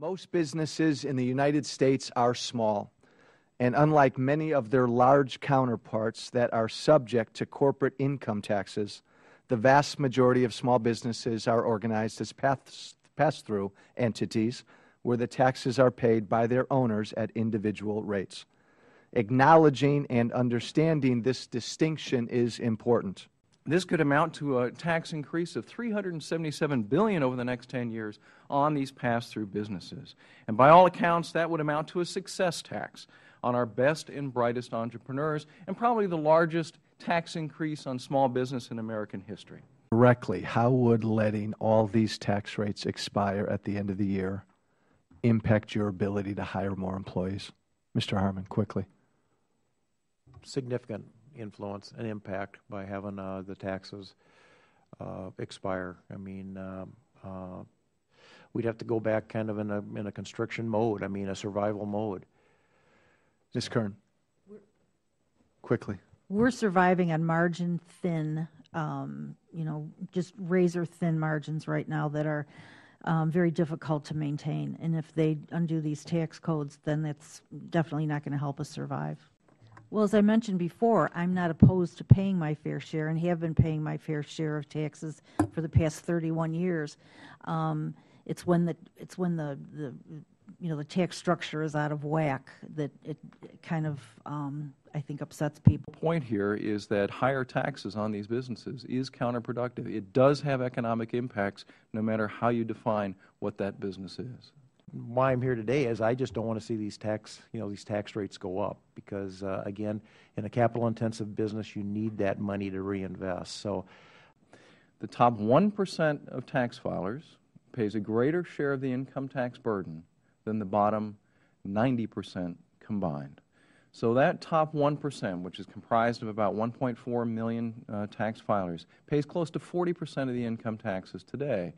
Most businesses in the United States are small, and unlike many of their large counterparts that are subject to corporate income taxes, the vast majority of small businesses are organized as pass-through entities where the taxes are paid by their owners at individual rates. Acknowledging and understanding this distinction is important. This could amount to a tax increase of $377 billion over the next 10 years on these pass-through businesses. And by all accounts, that would amount to a success tax on our best and brightest entrepreneurs, and probably the largest tax increase on small business in American history. Directly, how would letting all these tax rates expire at the end of the year impact your ability to hire more employees? Mr. Harmon, quickly. Significant influence and impact by having the taxes expire. I mean, we'd have to go back kind of in a constriction mode. I mean, a survival mode. Ms. Kern, quickly. We're surviving on margin thin, just razor thin margins right now that are very difficult to maintain. And if they undo these tax codes, then it's definitely not going to help us survive. Well, as I mentioned before, I'm not opposed to paying my fair share and have been paying my fair share of taxes for the past 31 years. It's when the tax structure is out of whack that it kind of I think upsets people. The point here is that higher taxes on these businesses is counterproductive. It does have economic impacts no matter how you define what that business is. Why I'm here today is I just don't want to see these tax rates go up because, again, in a capital-intensive business, you need that money to reinvest. So, the top 1% of tax filers pays a greater share of the income tax burden than the bottom 90% combined. So that top 1%, which is comprised of about 1.4 million tax filers, pays close to 40% of the income taxes today.